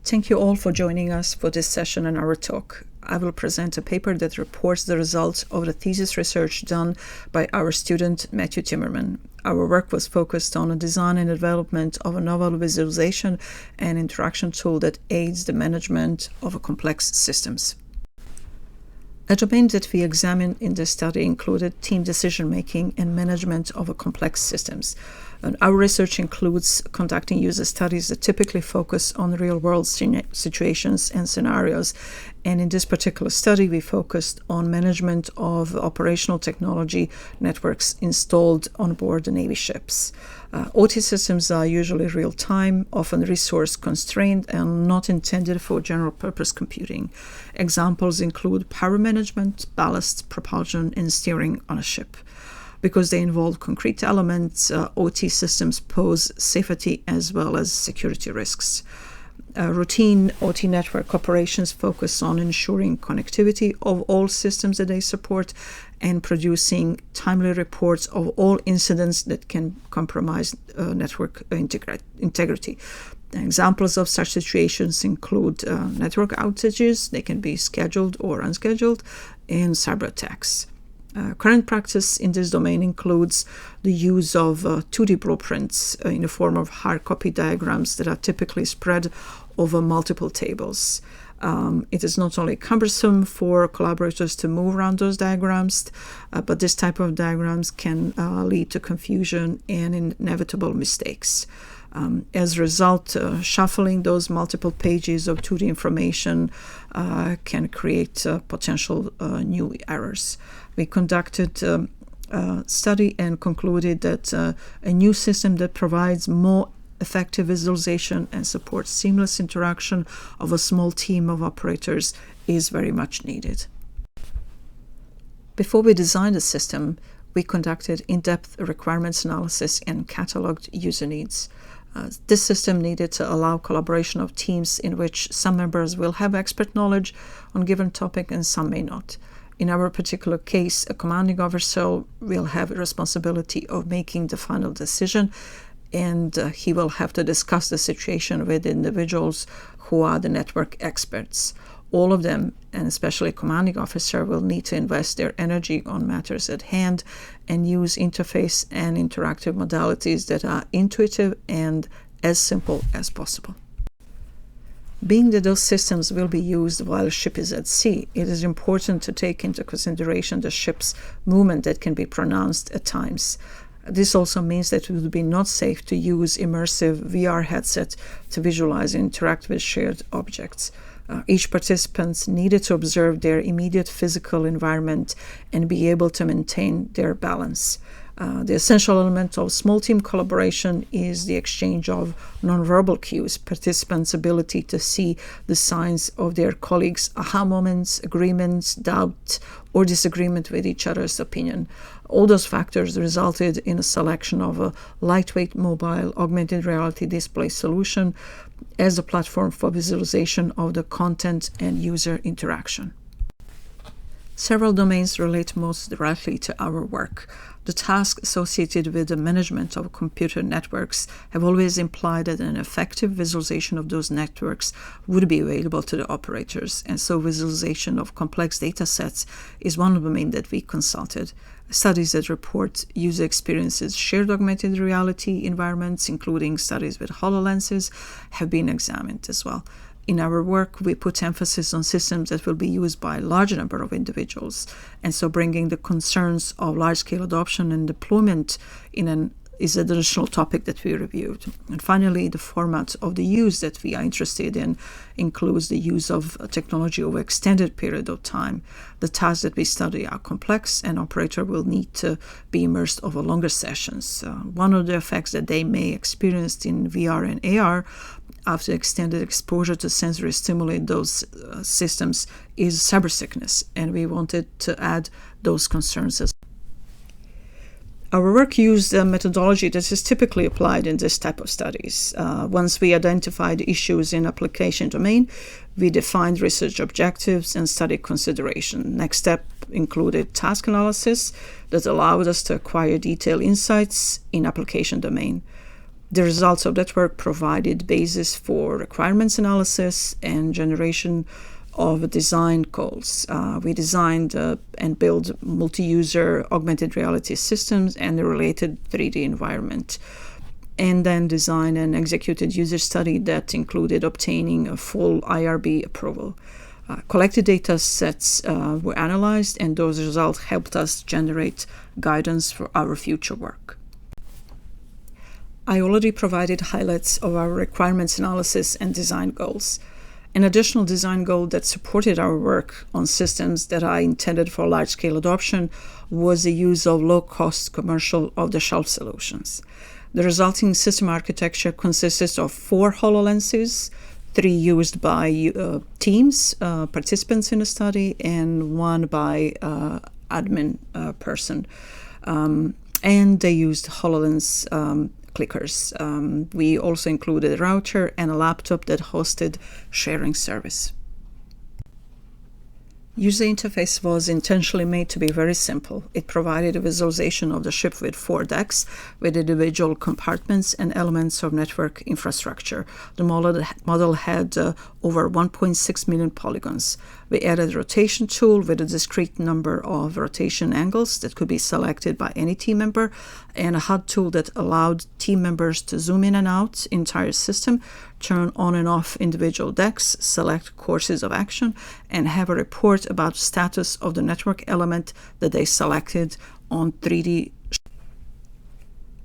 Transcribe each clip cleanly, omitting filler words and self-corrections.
Thank you all for joining us for this session and our talk. I will present a paper that reports the results of the thesis research done by our student Matthew Timmerman. Our work was focused on the design and development of a novel visualization and interaction tool that aids the management of complex systems. A domain that we examined in this study included team decision-making and management of complex systems. And our research includes conducting user studies that typically focus on real-world situations and scenarios. And in this particular study, we focused on management of operational technology networks installed on board the Navy ships. OT systems are usually real-time, often resource-constrained, and not intended for general-purpose computing. Examples include power management, ballast, propulsion, and steering on a ship. Because they involve concrete elements, OT systems pose safety as well as security risks. Routine OT network operations focus on ensuring connectivity of all systems that they support and producing timely reports of all incidents that can compromise network integrity. Examples of such situations include network outages, they can be scheduled or unscheduled, and cyber attacks. Current practice in this domain includes the use of 2D blueprints in the form of hard copy diagrams that are typically spread over multiple tables. It is not only cumbersome for collaborators to move around those diagrams, but this type of diagrams can lead to confusion and inevitable mistakes. As a result, shuffling those multiple pages of 2D information can create potential new errors. We conducted a study and concluded that a new system that provides more effective visualization and supports seamless interaction of a small team of operators is very much needed. Before we designed the system, we conducted in-depth requirements analysis and cataloged user needs. This system needed to allow collaboration of teams in which some members will have expert knowledge on a given topic and some may not. In our particular case, a commanding officer will have a responsibility of making the final decision, and he will have to discuss the situation with individuals who are the network experts. All of them, and especially a commanding officer, will need to invest their energy on matters at hand and use interface and interactive modalities that are intuitive and as simple as possible. Being that those systems will be used while a ship is at sea, it is important to take into consideration the ship's movement that can be pronounced at times. This also means that it would be not safe to use immersive VR headset to visualize and interact with shared objects. Each participant needed to observe their immediate physical environment and be able to maintain their balance. The essential element of small team collaboration is the exchange of nonverbal cues, participants' ability to see the signs of their colleagues' aha moments, agreements, doubt, or disagreement with each other's opinion. All those factors resulted in a selection of a lightweight mobile augmented reality display solution as a platform for visualization of the content and user interaction. Several domains relate most directly to our work. The tasks associated with the management of computer networks have always implied that an effective visualization of those networks would be available to the operators, and so visualization of complex data sets is one domain that we consulted. Studies that report user experiences shared augmented reality environments, including studies with HoloLenses, have been examined as well. In our work, we put emphasis on systems that will be used by a large number of individuals, and so bringing the concerns of large-scale adoption and deployment is an additional topic that we reviewed. And finally, the format of the use that we are interested in includes the use of technology over extended period of time. The tasks that we study are complex, and operator will need to be immersed over longer sessions. One of the effects that they may experience in VR and AR after extended exposure to sensory stimuli in those systems is cyber sickness, and we wanted to add those concerns as well. Our work used a methodology that is typically applied in this type of studies. Once we identified issues in application domain, we defined research objectives and study consideration. Next step included task analysis that allowed us to acquire detailed insights in application domain. The results of that work provided basis for requirements analysis and generation of design goals. We designed and built multi-user augmented reality systems and the related 3D environment, and then designed and executed user study that included obtaining a full IRB approval. Collected data sets were analyzed, and those results helped us generate guidance for our future work. I already provided highlights of our requirements analysis and design goals. An additional design goal that supported our work on systems that are intended for large-scale adoption was the use of low-cost commercial off-the-shelf solutions. The resulting system architecture consisted of 4 HoloLenses, 3 used by teams, participants in the study, and 1 by admin person. And they used HoloLens clickers. We also included a router and a laptop that hosted sharing service. User interface was intentionally made to be very simple. It provided a visualization of the ship with 4 decks, with individual compartments and elements of network infrastructure. The model had over 1.6 million polygons. We added a rotation tool with a discrete number of rotation angles that could be selected by any team member, and a HUD tool that allowed team members to zoom in and out entire system, turn on and off individual decks, select courses of action, and have a report about the status of the network element that they selected on 3D.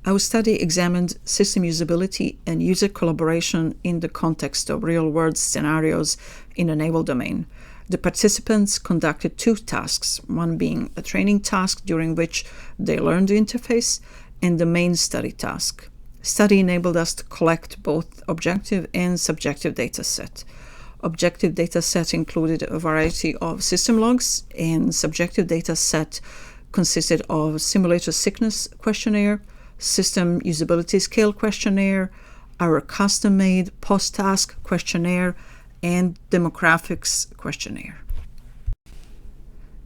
Our study examined system usability and user collaboration in the context of real-world scenarios in the naval domain. The participants conducted 2 tasks, one being a training task during which they learned the interface, and the main study task. Study enabled us to collect both objective and subjective data set. Objective data set included a variety of system logs, and subjective data set consisted of Simulator Sickness Questionnaire, System Usability Scale Questionnaire, our custom-made post-task questionnaire, and demographics questionnaire.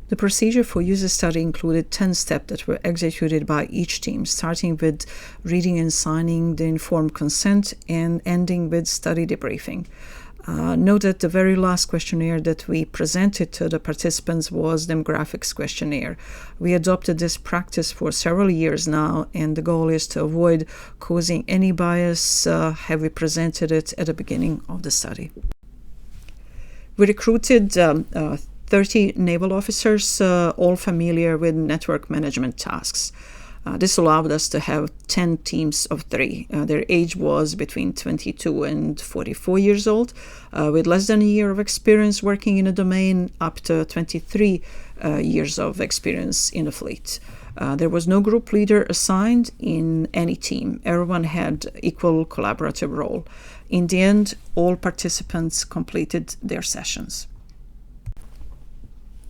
The procedure for user study included 10 steps that were executed by each team, starting with reading and signing the informed consent and ending with study debriefing. Note that the very last questionnaire that we presented to the participants was demographics questionnaire. We adopted this practice for several years now, and the goal is to avoid causing any bias. Have we presented it at the beginning of the study? We recruited 30 naval officers, all familiar with network management tasks. This allowed us to have 10 teams of 3. Their age was between 22 and 44 years old, with less than a year of experience working in a domain up to 23 years of experience in the fleet. There was no group leader assigned in any team. Everyone had equal collaborative role. In the end, all participants completed their sessions.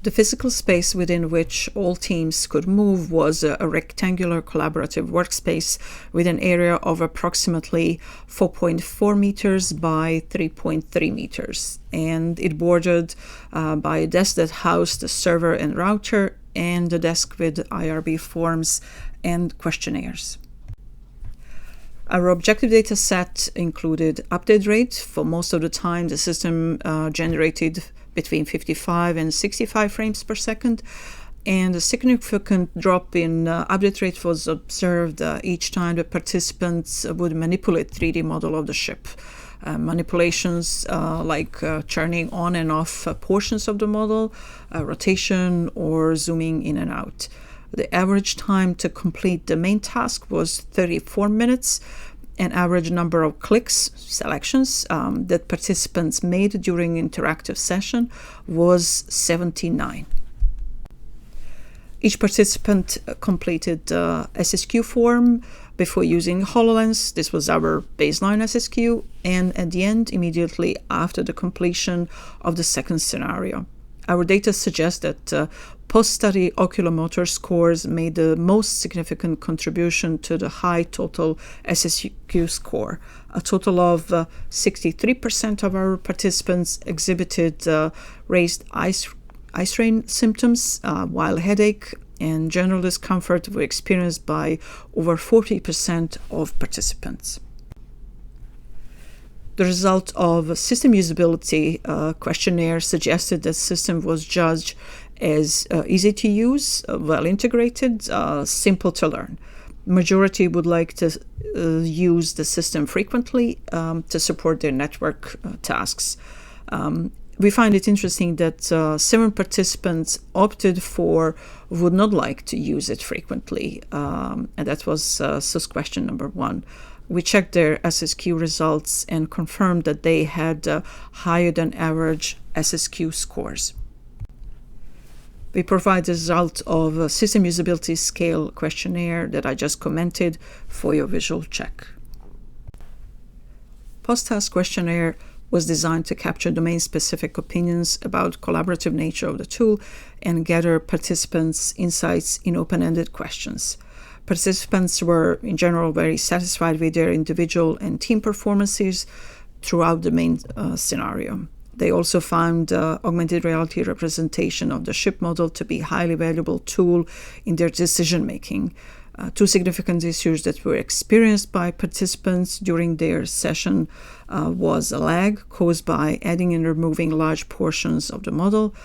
The physical space within which all teams could move was a rectangular collaborative workspace with an area of approximately 4.4 meters by 3.3 meters, and it bordered by a desk that housed the server and router, and a desk with IRB forms and questionnaires. Our objective data set included update rate. For most of the time, the system generated between 55 and 65 frames per second, and a significant drop in update rate was observed each time the participants would manipulate 3D model of the ship. Manipulations like turning on and off portions of the model, rotation, or zooming in and out. The average time to complete the main task was 34 minutes. An average number of clicks, selections, that participants made during interactive session was 79. Each participant completed SSQ form before using HoloLens. This was our baseline SSQ, and at the end, immediately after the completion of the second scenario. Our data suggests that post-study oculomotor scores made the most significant contribution to the high total SSQ score. A total of 63% of our participants exhibited raised eye strain symptoms, while headache and general discomfort were experienced by over 40% of participants. The result of a system usability questionnaire suggested that the system was judged as easy to use, well integrated, simple to learn. Majority would like to use the system frequently to support their network tasks. We find it interesting that 7 participants opted for would not like to use it frequently, and that was SUS question number 1. We checked their SSQ results and confirmed that they had higher than average SSQ scores. We provide the result of a system usability scale questionnaire that I just commented for your visual check. Post-task questionnaire was designed to capture domain-specific opinions about collaborative nature of the tool and gather participants' insights in open-ended questions. Participants were, in general, very satisfied with their individual and team performances throughout the main scenario. They also found augmented reality representation of the ship model to be a highly valuable tool in their decision-making. 2 significant issues that were experienced by participants during their session was a lag caused by adding and removing large portions of the model.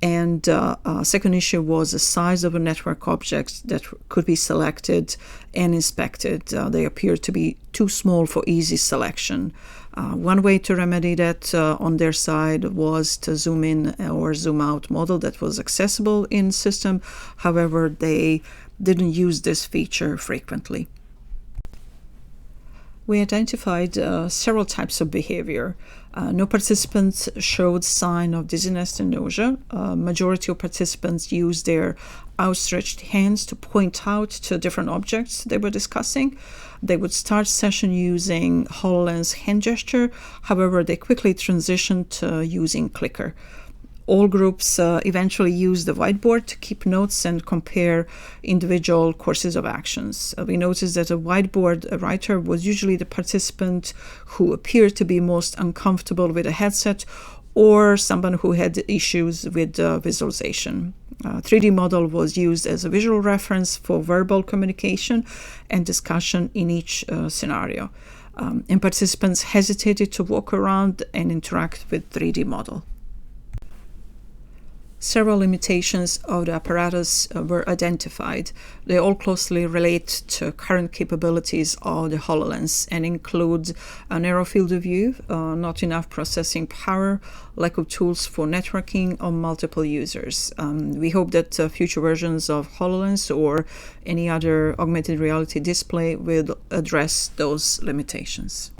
And a second issue was the size of a network object that could be selected and inspected. They appeared to be too small for easy selection. One way to remedy that on their side was to zoom in or zoom out model that was accessible in system. However, they didn't use this feature frequently. We identified several types of behavior. No participants showed sign of dizziness and nausea. Majority of participants used their outstretched hands to point out to different objects they were discussing. They would start session using HoloLens hand gesture. However, they quickly transitioned to using clicker. All groups eventually used the whiteboard to keep notes and compare individual courses of actions. We noticed that a whiteboard writer was usually the participant who appeared to be most uncomfortable with a headset or someone who had issues with visualization. 3D model was used as a visual reference for verbal communication and discussion in each scenario. And participants hesitated to walk around and interact with 3D model. Several limitations of the apparatus were identified. They all closely relate to current capabilities of the HoloLens and include a narrow field of view, not enough processing power, lack of tools for networking on multiple users. We hope that future versions of HoloLens or any other augmented reality display will address those limitations.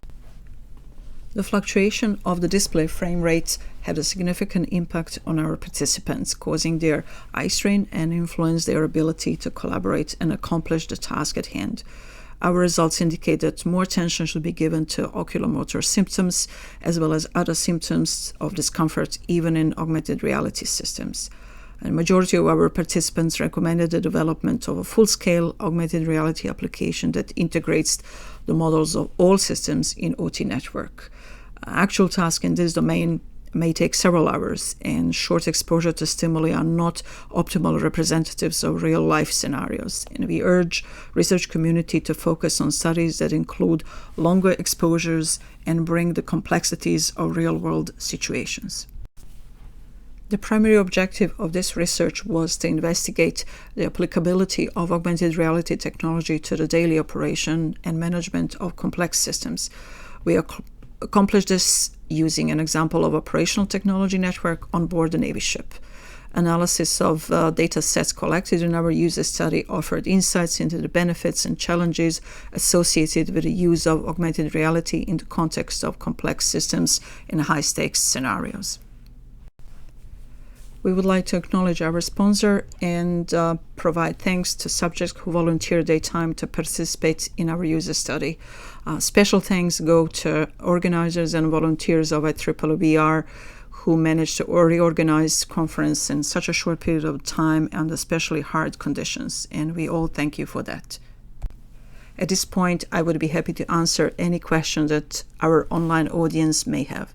The fluctuation of the display frame rate had a significant impact on our participants, causing their eye strain and influence their ability to collaborate and accomplish the task at hand. Our results indicate that more attention should be given to oculomotor symptoms as well as other symptoms of discomfort, even in augmented reality systems. A majority of our participants recommended the development of a full-scale augmented reality application that integrates the models of all systems in OT network. Actual tasks in this domain may take several hours, and short exposure to stimuli are not optimal representatives of real-life scenarios. And we urge research community to focus on studies that include longer exposures and bring the complexities of real-world situations. The primary objective of this research was to investigate the applicability of augmented reality technology to the daily operation and management of complex systems. We accomplished this using an example of operational technology network on board the Navy ship. Analysis of data sets collected in our user study offered insights into the benefits and challenges associated with the use of augmented reality in the context of complex systems in high-stakes scenarios. We would like to acknowledge our sponsor and provide thanks to subjects who volunteered their time to participate in our user study. Special thanks go to organizers and volunteers of IEEE who managed to reorganize conference in such a short period of time under especially hard conditions, and we all thank you for that. At this point, I would be happy to answer any questions that our online audience may have.